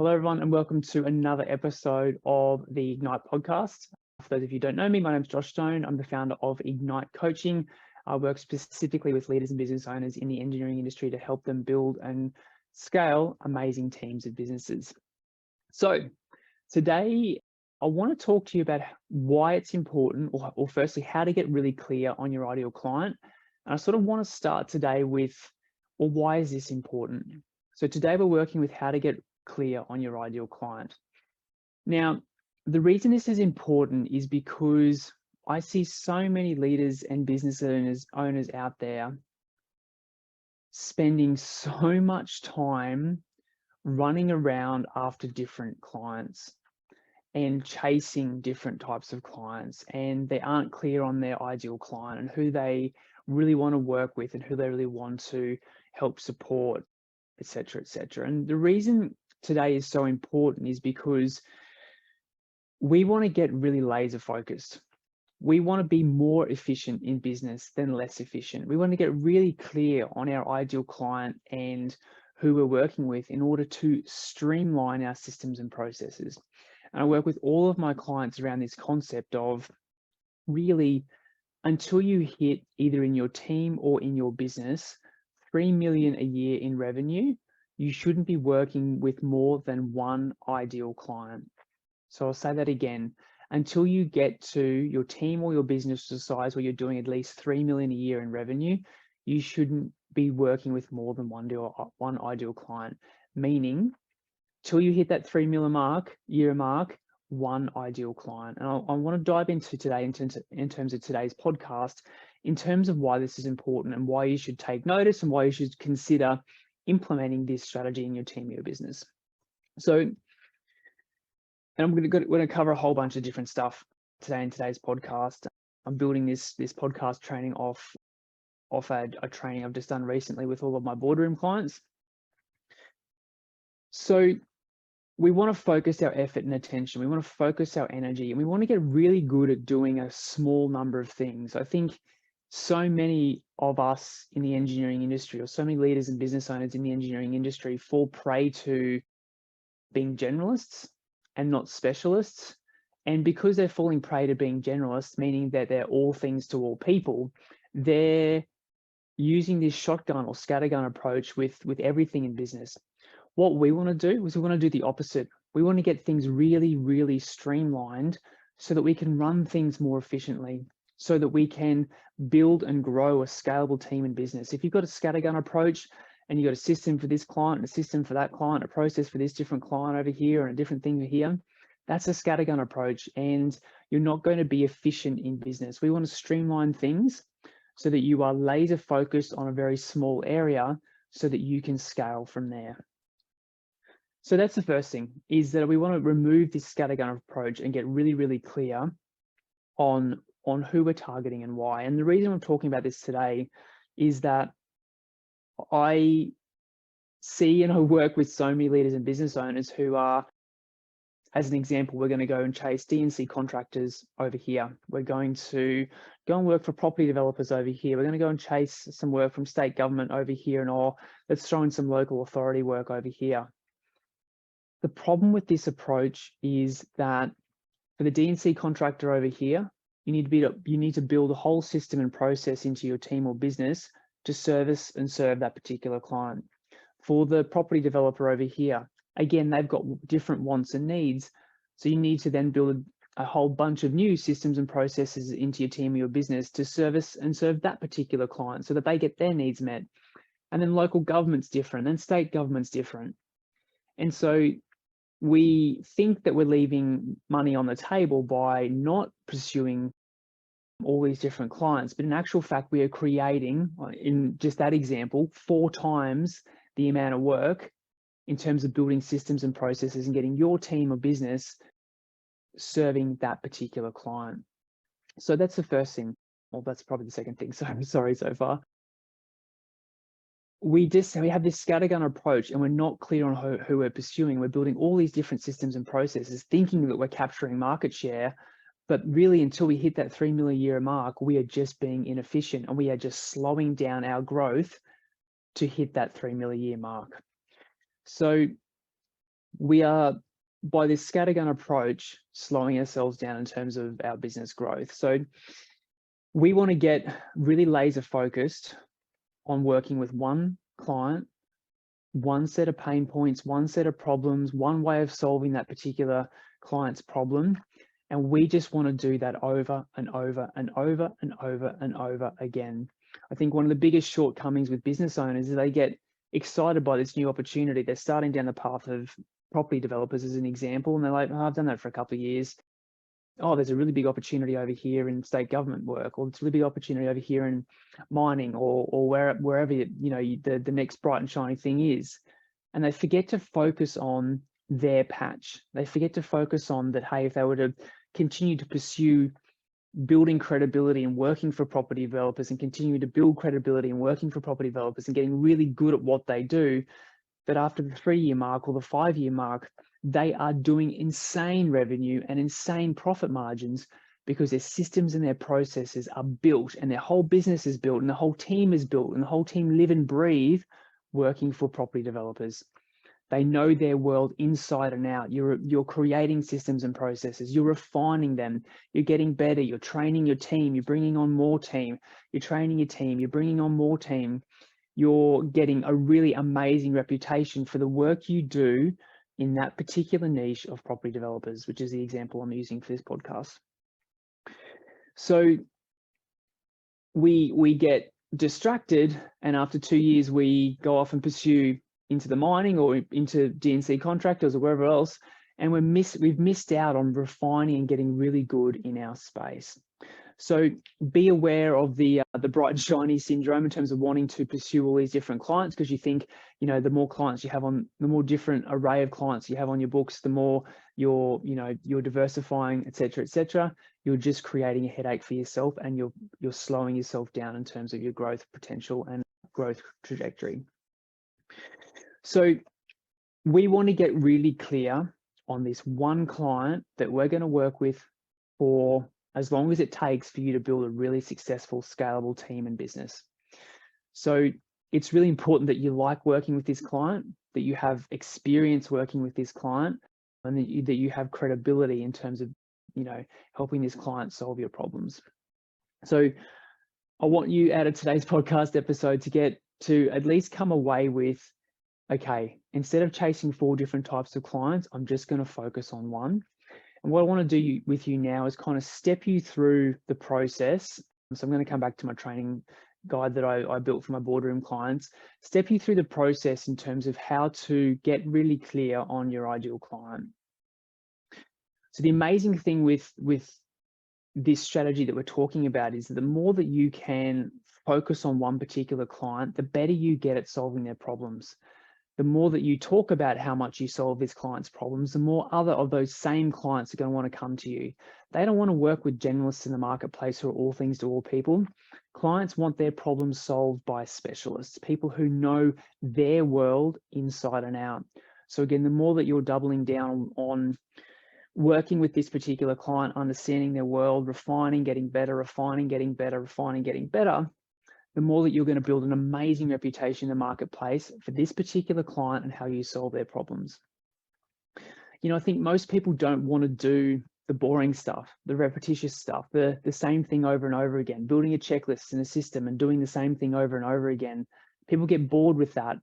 Hello, everyone, and welcome to another episode of the Ignite podcast. For those of you who don't know me, my name is Josh Stone. I'm the founder of Ignite Coaching. I work specifically with leaders and business owners in the engineering industry to help them build and scale amazing teams of businesses. So today, I want to talk to you about why it's important, or firstly, how to get really clear on your ideal client. And I sort of want to start today with, well, why is this important? So today we're working with how to get clear on your ideal client. Now, the reason this is important is because I see so many leaders and business owners out there spending so much time running around after different clients and chasing different types of clients, and they aren't clear on their ideal client and who they really want to work with and who they really want to help support, etc., etc. And the reason today is so important is because we want to get really laser focused. We want to be more efficient in business than less efficient. We want to get really clear on our ideal client and who we're working with in order to streamline our systems and processes. And I work with all of my clients around this concept of really, until you hit either in your team or in your business 3 million a year in revenue, you shouldn't be working with more than one ideal client. So I'll say that again. Until you get to your team or your business to size where you're doing at least 3 million a year in revenue, you shouldn't be working with more than one ideal client. Meaning, till you hit that 3 million year mark, one ideal client. And I want to dive into today in terms of today's podcast, in terms of why this is important and why you should take notice and why you should consider implementing this strategy in your team or your business. So, and I'm going to cover a whole bunch of different stuff today in today's podcast. I'm building this podcast training off a training I've just done recently with all of my boardroom clients. So we want to focus our effort and attention. We want to focus our energy, and we want to get really good at doing a small number of things. I think so many of us in the engineering industry, or so many leaders and business owners in the engineering industry, fall prey to being generalists and not specialists. And because they're falling prey to being generalists, meaning that they're all things to all people, they're using this shotgun or scattergun approach with everything in business. What we want to do is we want to do the opposite. We want to get things really, really streamlined so that we can run things more efficiently, so that we can build and grow a scalable team in business. If you've got a scattergun approach and you've got a system for this client, and a system for that client, a process for this different client over here, and a different thing here, that's a scattergun approach, and you're not going to be efficient in business. We want to streamline things so that you are laser focused on a very small area so that you can scale from there. So that's the first thing, is that we want to remove this scattergun approach and get really, really clear on who we're targeting and why. And the reason I'm talking about this today is that I see and I work with so many leaders and business owners who are, as an example, we're going to go and chase D&C contractors over here. We're going to go and work for property developers over here. We're going to go and chase some work from state government over here, and let's throw in some local authority work over here. The problem with this approach is that for the D&C contractor over here, you need to build a whole system and process into your team or business to service and serve that particular client. For the property developer over here, again, they've got different wants and needs. So you need to then build a whole bunch of new systems and processes into your team or your business to service and serve that particular client so that they get their needs met. And then local government's different, and state government's different. And so we think that we're leaving money on the table by not pursuing all these different clients, but in actual fact, we are creating, in just that example, 4 times the amount of work in terms of building systems and processes and getting your team or business serving that particular client. So that's the first thing. Well, that's probably the second thing. So I'm sorry so far. We have this scattergun approach, and we're not clear on who we're pursuing. We're building all these different systems and processes, thinking that we're capturing market share, but really until we hit that 3 million a year mark, we are just being inefficient, and we are just slowing down our growth to hit that 3 million a year mark. So we are, by this scattergun approach, slowing ourselves down in terms of our business growth. So we want to get really laser focused on working with one client, one set of pain points, one set of problems, one way of solving that particular client's problem. And we just want to do that over and over and over and over and over again. I think one of the biggest shortcomings with business owners is they get excited by this new opportunity. They're starting down the path of property developers as an example, and they're like, oh, I've done that for a couple of years. Oh, there's a really big opportunity over here in state government work, or it's a really big opportunity over here in mining, or wherever the next bright and shiny thing is. And they forget to focus on their patch. They forget to focus on that, hey, if they were to continue to pursue building credibility and working for property developers and continue to build credibility and working for property developers and getting really good at what they do, that after the 3-year mark or the 5-year mark, they are doing insane revenue and insane profit margins because their systems and their processes are built and their whole business is built and the whole team is built and the whole team live and breathe working for property developers. They know their world inside and out. You're creating systems and processes. You're refining them. You're getting better. You're training your team. You're bringing on more team. You're training your team. You're bringing on more team. You're getting a really amazing reputation for the work you do in that particular niche of property developers, which is the example I'm using for this podcast. So we get distracted, and after 2 years, we go off and pursue into the mining or into D&C contractors or wherever else, and we've missed out on refining and getting really good in our space. So be aware of the bright and shiny syndrome in terms of wanting to pursue all these different clients, because you think, the more clients you have on, the more different array of clients you have on your books, the more you're diversifying, et cetera, you're just creating a headache for yourself, and you're slowing yourself down in terms of your growth potential and growth trajectory. So we want to get really clear on this one client that we're going to work with for as long as it takes for you to build a really successful, scalable team and business. So it's really important that you like working with this client, that you have experience working with this client, and that you have credibility in terms of, helping this client solve your problems. So I want you, out of today's podcast episode, to get to at least come away with, okay, instead of chasing 4 different types of clients, I'm just going to focus on one. And what I want to do with you now is kind of step you through the process. So I'm going to come back to my training guide that I built for my boardroom clients, step you through the process in terms of how to get really clear on your ideal client. So the amazing thing with this strategy that we're talking about is that the more that you can focus on one particular client, the better you get at solving their problems. The more that you talk about how much you solve this client's problems, the more other of those same clients are going to want to come to you. They don't want to work with generalists in the marketplace who are all things to all people. Clients want their problems solved by specialists, people who know their world inside and out. So again, the more that you're doubling down on working with this particular client, understanding their world, refining, getting better, refining, getting better, refining, getting better, the more that you're going to build an amazing reputation in the marketplace for this particular client and how you solve their problems. I think most people don't want to do the boring stuff, the repetitious stuff, the same thing over and over again, building a checklist and a system and doing the same thing over and over again. People get bored with that.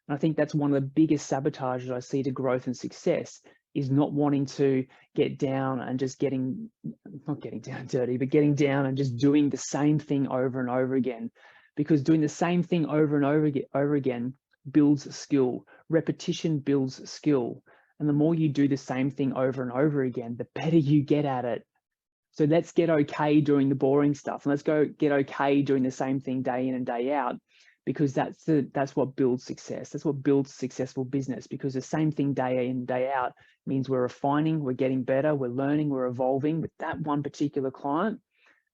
And I think that's one of the biggest sabotages I see to growth and success, is not wanting to get down and just not getting down dirty, but getting down and just doing the same thing over and over again. Because doing the same thing over and over again builds skill. Repetition builds skill. And the more you do the same thing over and over again, the better you get at it. So let's get okay doing the boring stuff. And let's go get okay doing the same thing day in and day out, because that's what builds success. That's what builds successful business, because the same thing day in, day out means we're refining, we're getting better, we're learning, we're evolving with that one particular client.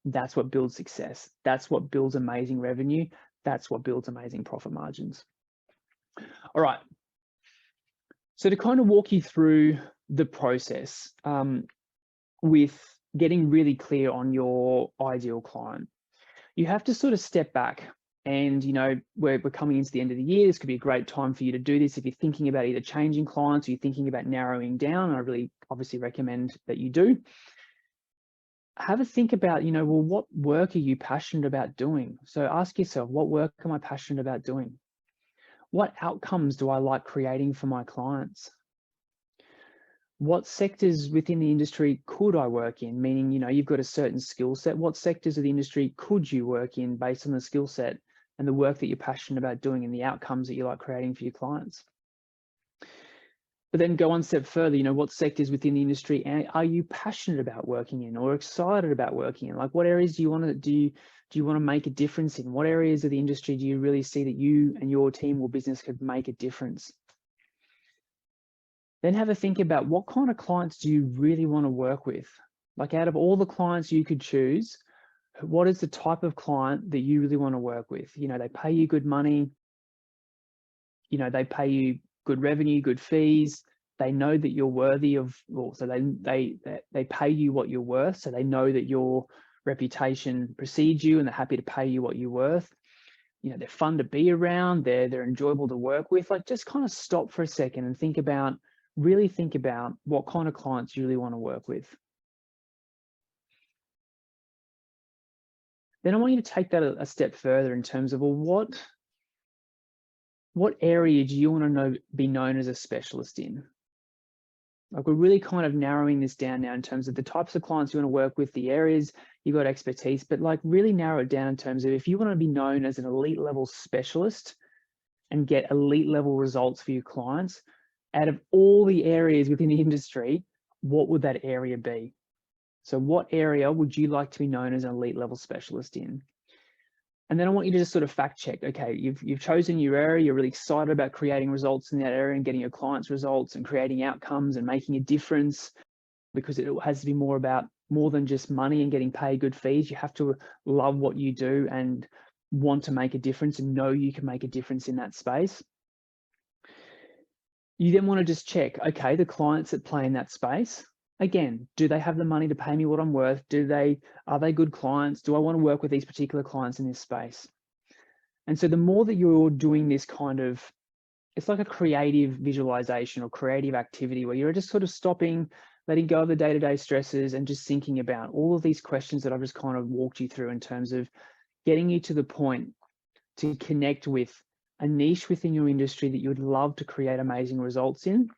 That's what builds success. That's what builds amazing revenue. That's what builds amazing profit margins. All right. So to kind of walk you through the process with getting really clear on your ideal client, you have to sort of step back And, you know, we're coming into the end of the year. This could be a great time for you to do this if you're thinking about either changing clients or you're thinking about narrowing down. I really obviously recommend that you do. Have a think about, you know, well, what work are you passionate about doing? So ask yourself, what work am I passionate about doing? What outcomes do I like creating for my clients? What sectors within the industry could I work in? Meaning, you know, you've got a certain skill set. What sectors of the industry could you work in based on the skill set and the work that you're passionate about doing and the outcomes that you like creating for your clients? But then go one step further, you know, what sectors within the industry are you passionate about working in or excited about working in? Like, what areas do you want to do you want to make a difference in? What areas of the industry do you really see that you and your team or business could make a difference? Then have a think about what kind of clients do you really want to work with? Like, out of all the clients you could choose, what is the type of client that you really want to work with? You know, they pay you good money, you know, they pay you good revenue, good fees. They know that you're worthy of, well, so they pay you what you're worth. So they know that your reputation precedes you and they're happy to pay you what you're worth. You know, they're fun to be around. They're enjoyable to work with. Like, just kind of stop for a second and think about, really think about what kind of clients you really want to work with. Then I want you to take that a step further in terms of, well, what area do you want to be known as a specialist in? Like, we're really kind of narrowing this down now in terms of the types of clients you want to work with, the areas you've got expertise, but like really narrow it down in terms of if you want to be known as an elite level specialist and get elite level results for your clients, out of all the areas within the industry, what would that area be? So what area would you like to be known as an elite level specialist in? And then I want you to just sort of fact check, okay, you've chosen your area, you're really excited about creating results in that area and getting your clients results and creating outcomes and making a difference, because it has to be more than just money and getting paid good fees. You have to love what you do and want to make a difference and know you can make a difference in that space. You then want to just check, okay, the clients that play in that space, again, do they have the money to pay me what I'm worth? Are they good clients? Do I want to work with these particular clients in this space? And so the more that you're doing this kind of, it's like a creative visualization or creative activity where you're just sort of stopping, letting go of the day-to-day stresses and just thinking about all of these questions that I've just kind of walked you through in terms of getting you to the point to connect with a niche within your industry that you would love to create amazing results in.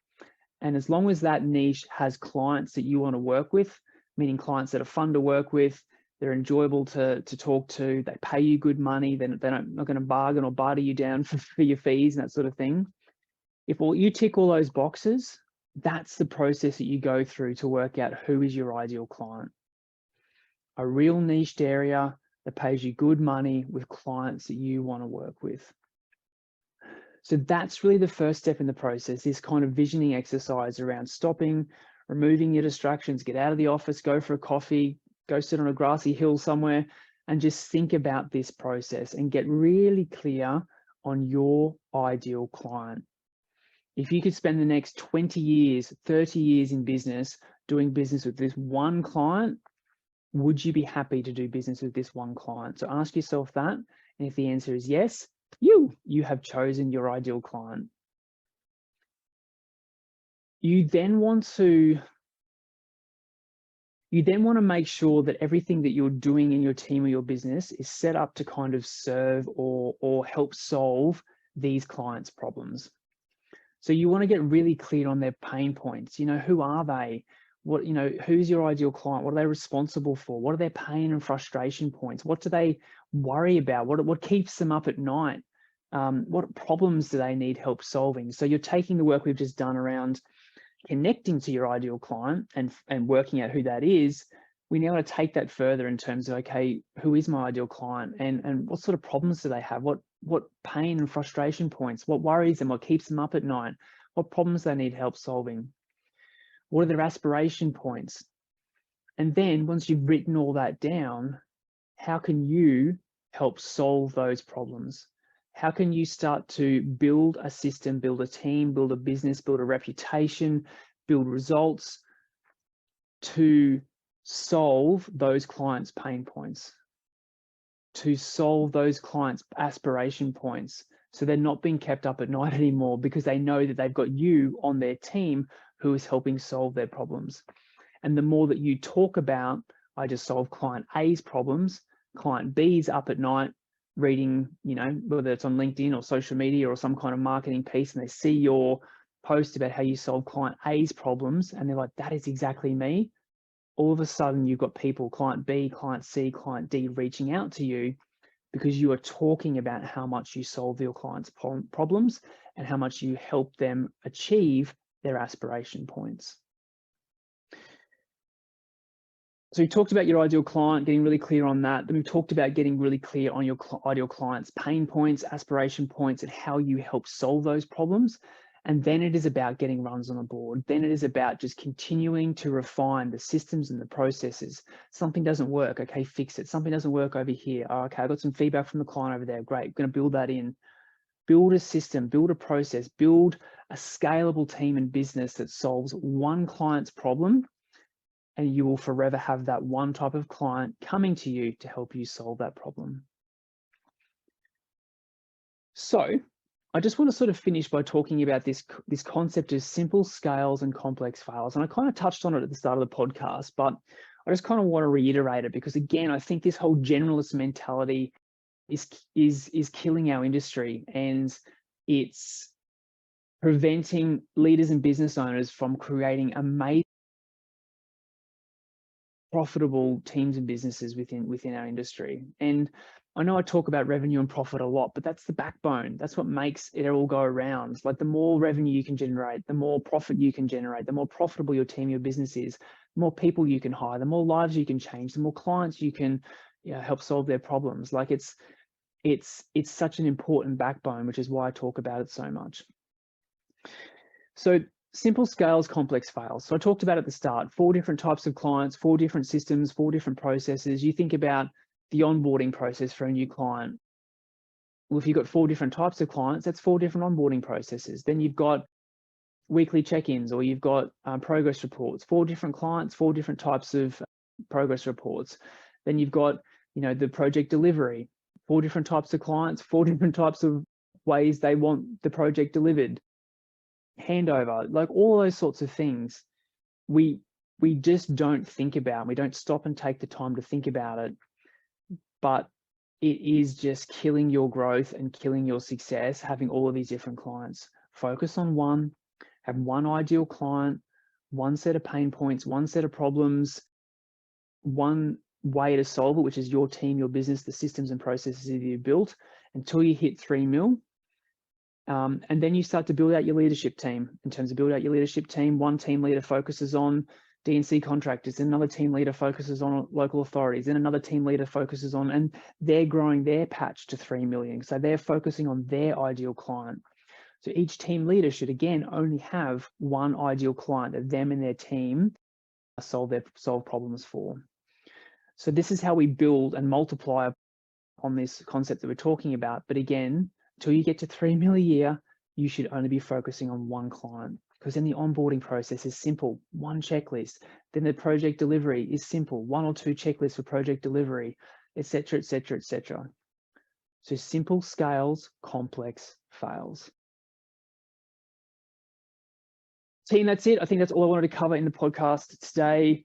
And as long as that niche has clients that you want to work with, meaning clients that are fun to work with, they're enjoyable to talk to, they pay you good money, they're not going to bargain or barter you down for your fees and that sort of thing. If you tick all those boxes, that's the process that you go through to work out who is your ideal client. A real niched area that pays you good money with clients that you want to work with. So that's really the first step in the process, this kind of visioning exercise around stopping, removing your distractions, get out of the office, go for a coffee, go sit on a grassy hill somewhere, and just think about this process and get really clear on your ideal client. If you could spend the next 20 years, 30 years in business, doing business with this one client, would you be happy to do business with this one client? So ask yourself that. And if the answer is yes, you have chosen your ideal client. You then want to make sure that everything that you're doing in your team or your business is set up to kind of serve or help solve these clients' problems. So you want to get really clear on their pain points. You know, who are they? Who's your ideal client? What are they responsible for? What are their pain and frustration points? What do they worry about? What keeps them up at night? What problems do they need help solving? So you're taking the work we've just done around connecting to your ideal client and working out who that is. We now want to take that further in terms of, okay, who is my ideal client and what sort of problems do they have? What pain and frustration points? What worries them? What keeps them up at night? What problems they need help solving? What are their aspiration points? And then once you've written all that down, how can you help solve those problems? How can you start to build a system, build a team, build a business, build a reputation, build results to solve those clients' pain points, to solve those clients' aspiration points. So they're not being kept up at night anymore because they know that they've got you on their team who is helping solve their problems. And the more that you talk about, I just solved client A's problems, client B's up at night reading, whether it's on LinkedIn or social media or some kind of marketing piece, and they see your post about how you solve client A's problems, and they're like, that is exactly me. All of a sudden, you've got people, client B, client C, client D, reaching out to you because you are talking about how much you solve your clients' problems and how much you help them achieve their aspiration points. So we talked about your ideal client, getting really clear on that. Then we talked about getting really clear on your ideal client's pain points, aspiration points, and how you help solve those problems. And then it is about getting runs on the board. Then it is about just continuing to refine the systems and the processes. Something doesn't work, okay, fix it. Something doesn't work over here. Oh, okay, I got some feedback from the client over there. Great, I'm gonna build that in. Build a system, build a process, build a scalable team and business that solves one client's problem, and you will forever have that one type of client coming to you to help you solve that problem. So I just want to sort of finish by talking about this concept of simple scales and complex fails. And I kind of touched on it at the start of the podcast, but I just kind of want to reiterate it because, again, I think this whole generalist mentality is killing our industry, and it's preventing leaders and business owners from creating amazing, profitable teams and businesses within our industry. And I know I talk about revenue and profit a lot, but that's the backbone. That's what makes it all go around. Like, the more revenue you can generate, the more profit you can generate, the more profitable your team, your business is, the more people you can hire, the more lives you can change, the more clients you can help solve their problems. Like, it's such an important backbone, which is why I talk about it so much. So simple scales, complex fails. So I talked about at the start, 4 different types of clients, 4 different systems, 4 different processes. You think about the onboarding process for a new client. Well, if you've got 4 different types of clients, that's 4 different onboarding processes. Then you've got weekly check-ins, or you've got progress reports, 4 different clients, 4 different types of progress reports. Then you've got, the project delivery, 4 different types of clients, 4 different types of ways they want the project delivered. Handover, like all those sorts of things, we just don't think about. We don't stop and take the time to think about it, but it is just killing your growth and killing your success, having all of these different clients. Focus on one, have one ideal client, one set of pain points, one set of problems, one way to solve it, which is your team, your business, the systems and processes that you've built, until you hit 3 mil. And then you start to build out your leadership team. In terms of build out your leadership team, one team leader focuses on D&C contractors, and another team leader focuses on local authorities, and another team leader focuses on, and they're growing their patch to 3 million. So they're focusing on their ideal client. So each team leader should, again, only have one ideal client that them and their team solve problems for. So this is how we build and multiply on this concept that we're talking about. But again, until you get to 3 mil a year, you should only be focusing on one client, because then the onboarding process is simple, one checklist. Then the project delivery is simple, 1 or 2 checklists for project delivery, etc., etc., etc. So simple scales, complex fails. Team, that's it. I think that's all I wanted to cover in the podcast today.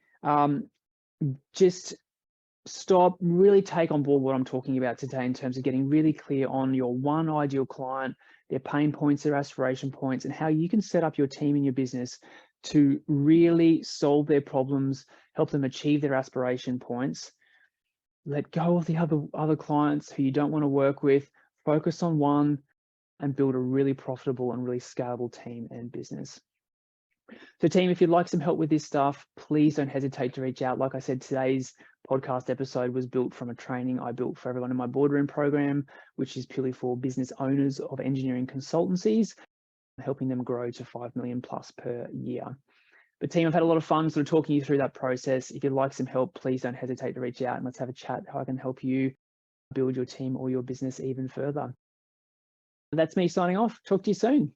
Just stop, really take on board what I'm talking about today in terms of getting really clear on your one ideal client, their pain points, their aspiration points, and how you can set up your team and your business to really solve their problems, help them achieve their aspiration points. Let go of the other clients who you don't want to work with, focus on one, and build a really profitable and really scalable team and business. So team, if you'd like some help with this stuff, please don't hesitate to reach out. Like I said, today's podcast episode was built from a training I built for everyone in my boardroom program, which is purely for business owners of engineering consultancies, helping them grow to 5 million plus per year. But team, I've had a lot of fun sort of talking you through that process. If you'd like some help, please don't hesitate to reach out and let's have a chat how I can help you build your team or your business even further. That's me signing off. Talk to you soon.